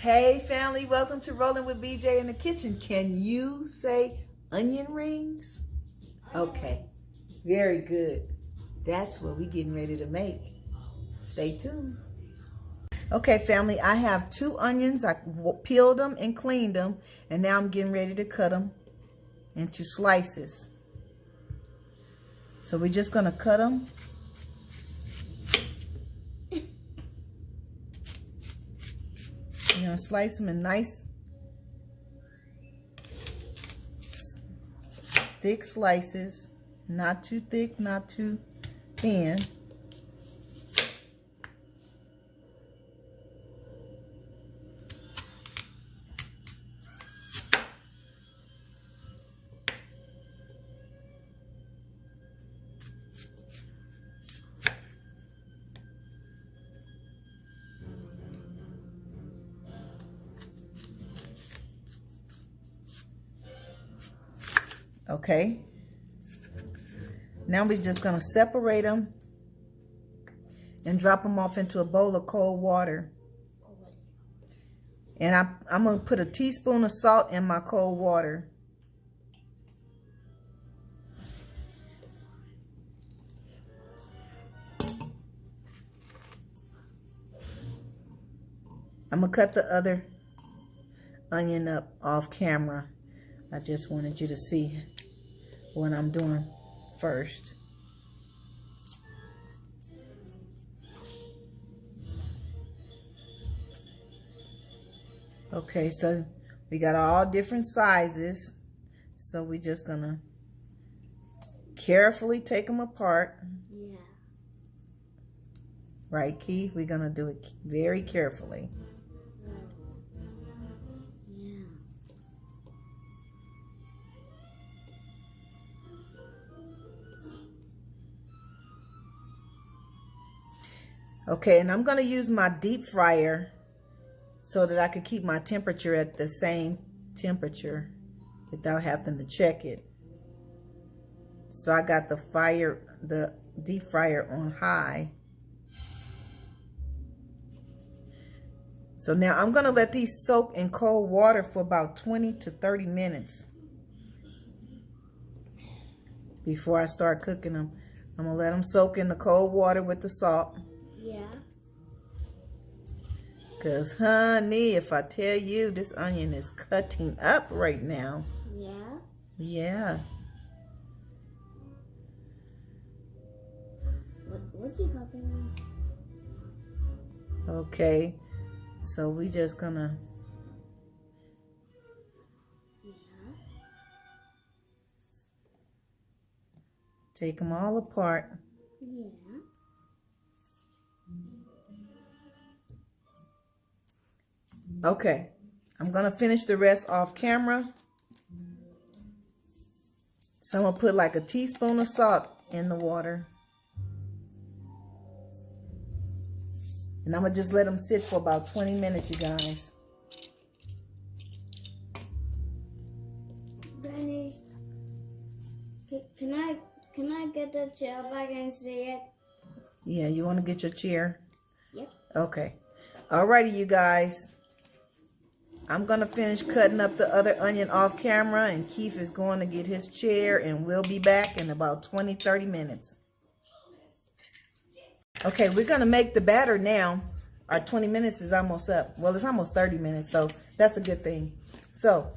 Hey family, welcome to Rolling with BJ in the Kitchen. Can you say onion rings? Okay, very good. That's what we're getting ready to make. Stay tuned. Okay family, I have 2 onions. I peeled them and cleaned them, and now I'm getting ready to cut them into slices. So we're just gonna cut them. You're gonna slice them in nice thick slices, not too thick, not too thin. Okay, now we're just going to separate them and drop them off into a bowl of cold water. And I'm going to put a teaspoon of salt in my cold water. I'm going to cut the other onion up off camera. I just wanted you to see what I'm doing first. Okay, so we got all different sizes. So we're just gonna carefully take them apart. Yeah. Right, Keith? We're gonna do it very carefully. Yeah. Okay, and I'm going to use my deep fryer so that I can keep my temperature at the same temperature without having to check it. So I got the deep fryer on high. So now I'm going to let these soak in cold water for about 20 to 30 minutes before I start cooking them. I'm going to let them soak in the cold water with the salt. Yeah. Because, honey, if I tell you, this onion is cutting up right now. Yeah. Yeah. What's you cooking? Okay. So we just gonna take them all apart. Yeah. Okay, I'm gonna finish the rest off camera. So I'm gonna put like a teaspoon of salt in the water. And I'm gonna just let them sit for about 20 minutes, you guys. Granny, can I get the chair back and see it? Yeah, you wanna get your chair? Yep. Okay. Alrighty, you guys. I'm going to finish cutting up the other onion off camera, and Keith is going to get his chair, and we'll be back in about 20-30 minutes. Okay, we're going to make the batter now. Our 20 minutes is almost up. Well, it's almost 30 minutes, so that's a good thing. So,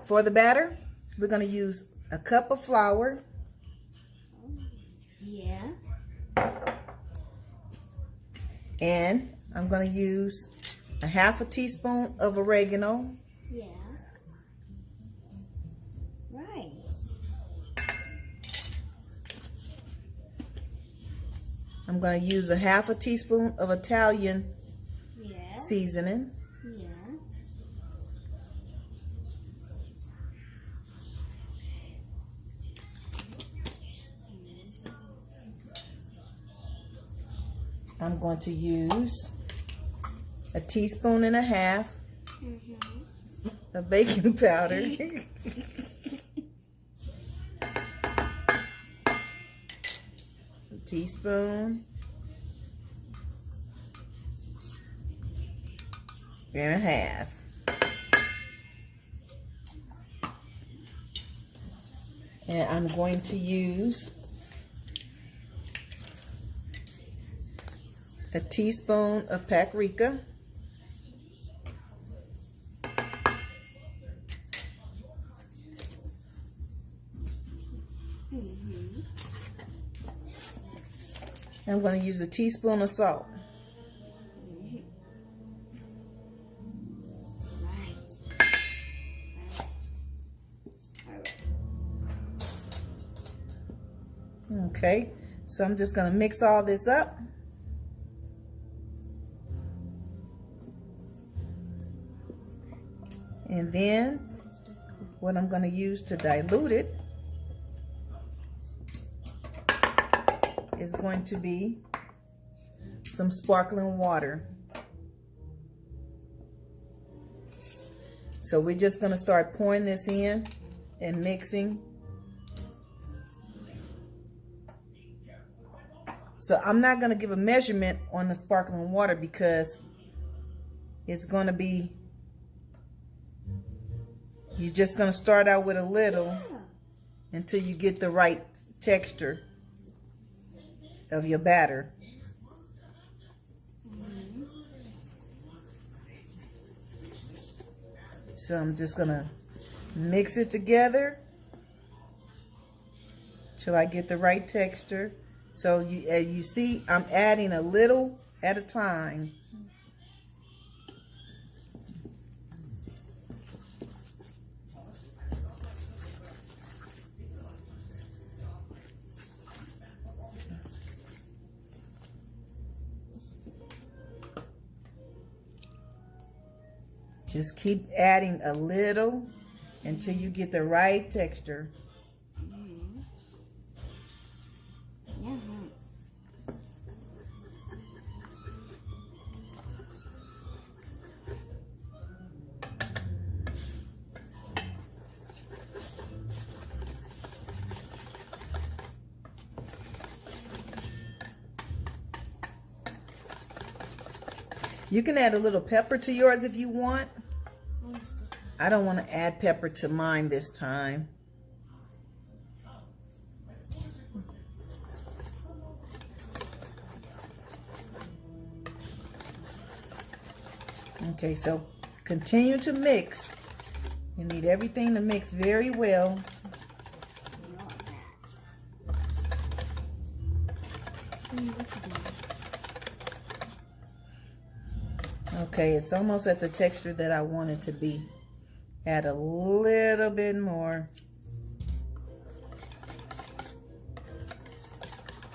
for the batter, we're going to use a cup of flour. Yeah. And I'm going to use a half a teaspoon of oregano. Yeah. Right. I'm going to use a half a teaspoon of Italian Yeah. seasoning. Yeah. I'm going to use a teaspoon and a half of baking powder. A teaspoon. and a half. And I'm going to use a teaspoon of paprika. I'm going to use a teaspoon of salt. Okay, so I'm just going to mix all this up. And then what I'm going to use to dilute it is going to be some sparkling water. So we're just going to start pouring this in and mixing. So I'm not going to give a measurement on the sparkling water because it's going to be, you're just going to start out with a little until you get the right texture of your batter. So I'm just going to mix it together till I get the right texture. So you see, I'm adding a little at a time. Just keep adding a little until you get the right texture. You can add a little pepper to yours if you want. I don't want to add pepper to mine this time. Okay, so continue to mix. You need everything to mix very well. Okay, it's almost at the texture that I want it to be. Add a little bit more.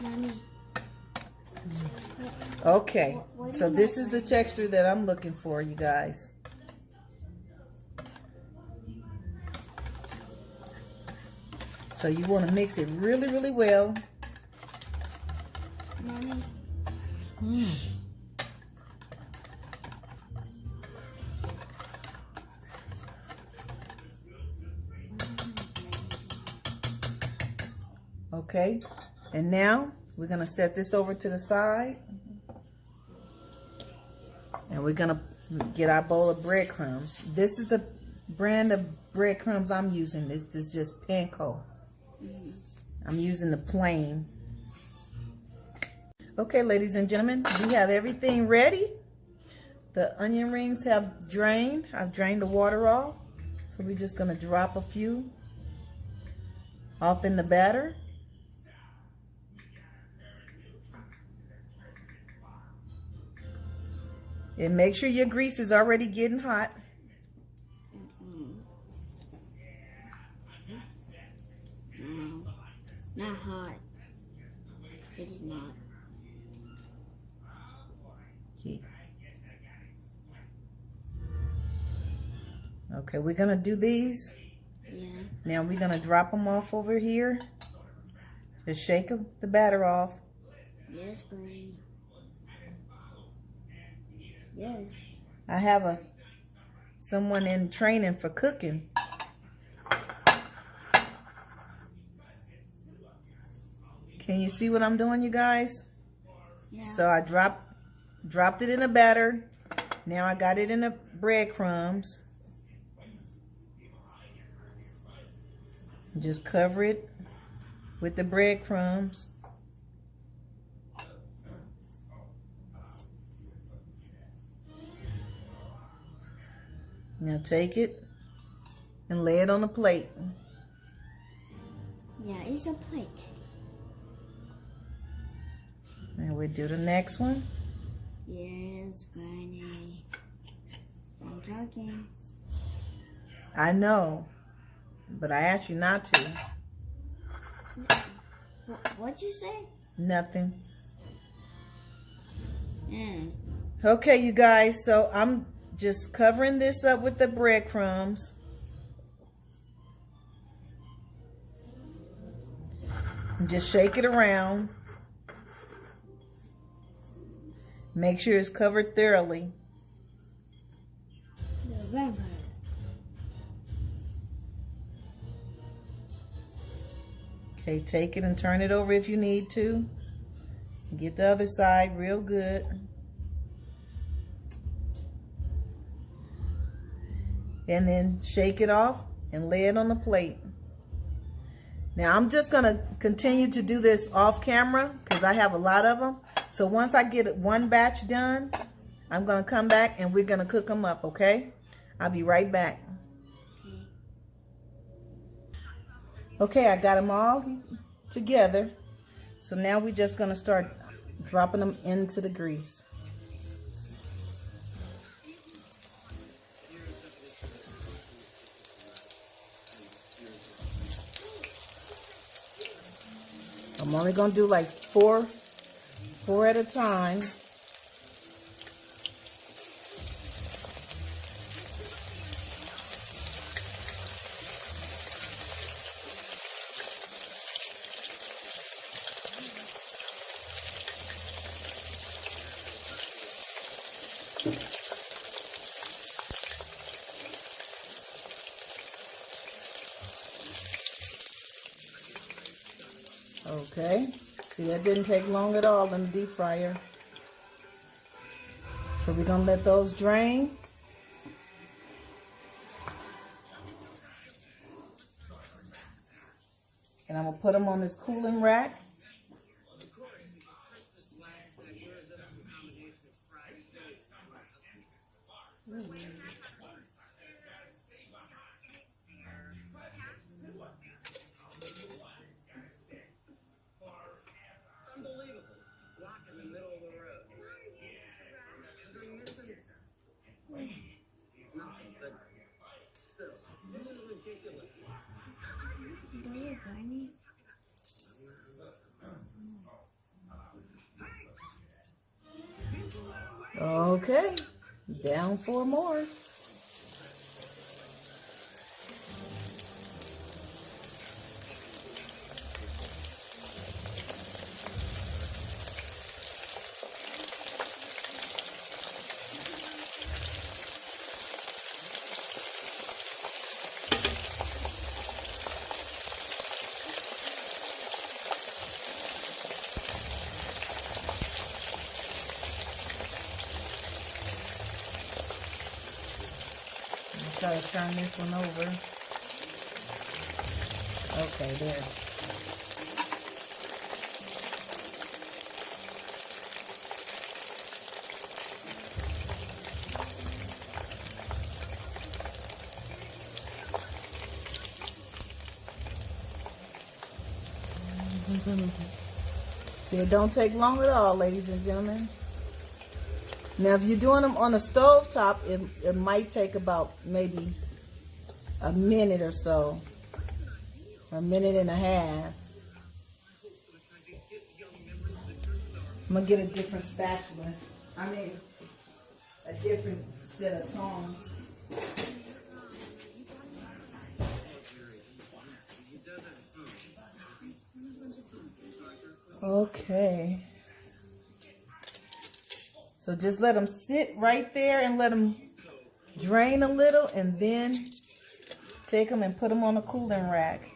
Mommy. Okay, so this is the texture that I'm looking for, you guys. So you want to mix it really, really well. Mommy. Okay, and now we're going to set this over to the side. And we're going to get our bowl of breadcrumbs. This is the brand of breadcrumbs I'm using. This is just Panko. I'm using the plain. Okay, ladies and gentlemen, we have everything ready. The onion rings have drained. I've drained the water off. So we're just going to drop a few off in the batter. And make sure your grease is already getting hot. No, not hot. It is not. Okay, we're gonna do these. Yeah. Now we're gonna drop them off over here. Just shake the batter off. Yes, Granny. Yes. I have someone in training for cooking. Can you see what I'm doing, you guys? Yeah. So I dropped it in a batter. Now I got it in a breadcrumbs. Just cover it with the breadcrumbs. Now take it and lay it on a plate. Yeah, it's a plate. And we do the next one. Yes, Granny. I'm talking. I know, but I asked you not to. What'd you say? Nothing. Mm. Okay, you guys, so I'm just covering this up with the breadcrumbs. And just shake it around. Make sure it's covered thoroughly. The vampire. Okay, take it and turn it over if you need to. Get the other side real good. And then shake it off and lay it on the plate. Now I'm just gonna continue to do this off camera because I have a lot of them. So once I get one batch done, I'm gonna come back and we're gonna cook them up, okay? I'll be right back. Okay, I got them all together. So now we're just gonna start dropping them into the grease. I'm only gonna do like four at a time. Okay, see, that didn't take long at all in the deep fryer. So we're gonna let those drain. And I'm gonna put them on this cooling rack. Okay, down 4 more. Try to turn this one over. Okay, there. See, it don't take long at all, ladies and gentlemen. Now, if you're doing them on a stove top, it might take about maybe a minute or so, or a minute and a half. I'm gonna get a different spatula. I mean, a different set of tongs. Okay. So just let them sit right there and let them drain a little, and then take them and put them on a cooling rack.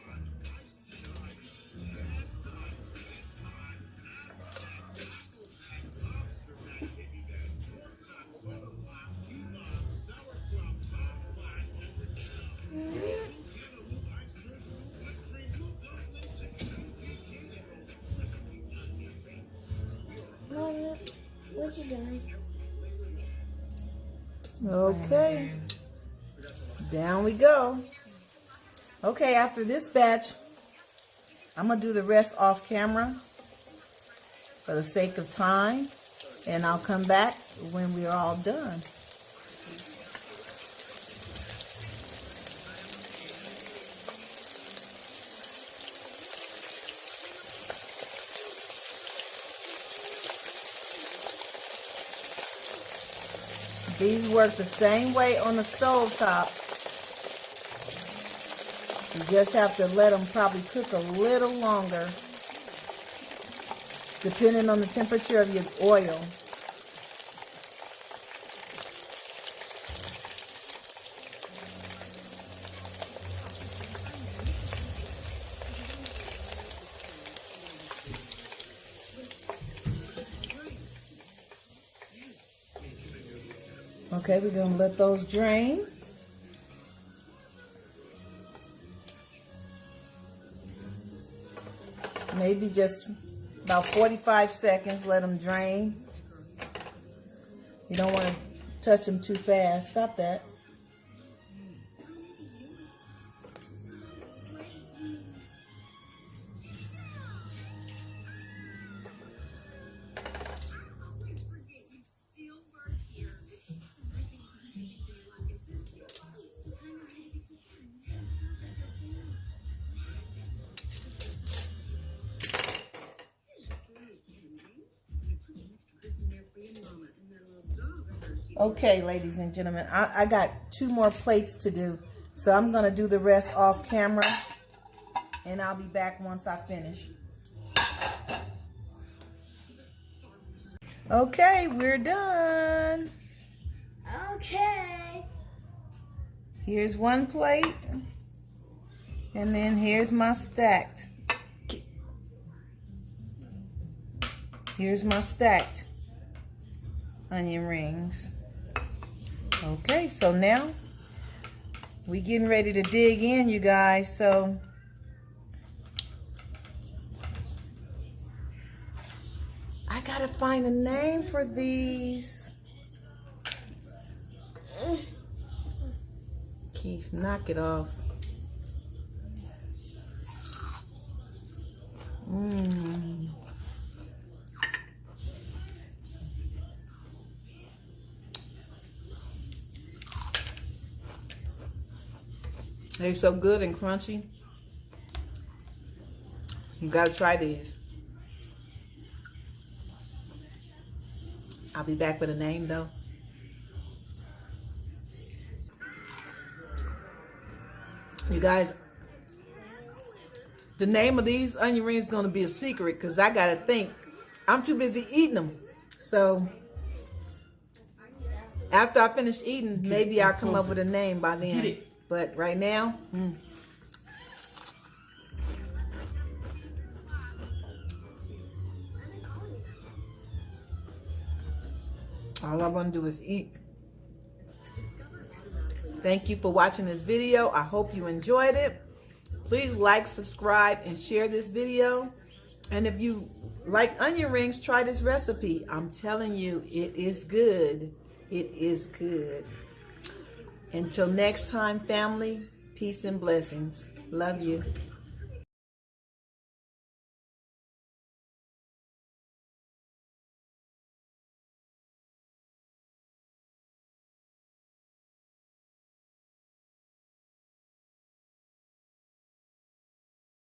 what you're doing. Okay. Down we go. Okay, after this batch, I'm going to do the rest off camera for the sake of time. And I'll come back when we're all done. These work the same way on the stove top. You just have to let them probably cook a little longer, depending on the temperature of your oil. Okay, we're going to let those drain. Maybe just about 45 seconds, let them drain. You don't want to touch them too fast. Stop that. Okay, ladies and gentlemen, I got 2 more plates to do. So I'm going to do the rest off camera. And I'll be back once I finish. Okay, we're done. Okay. Here's 1 plate. And then here's my stacked. Here's my stacked onion rings. Okay, so now we getting ready to dig in, you guys. So I gotta find a name for these. Keith, knock it off. They're so good and crunchy. You gotta try these. I'll be back with a name though. You guys, the name of these onion rings is gonna be a secret because I gotta think. I'm too busy eating them. So after I finish eating, maybe I'll come up with a name by then. But right now, all I want to do is eat. Thank you for watching this video. I hope you enjoyed it. Please like, subscribe, and share this video. And if you like onion rings, try this recipe. I'm telling you, it is good. It is good. Until next time, family, peace and blessings. Love you.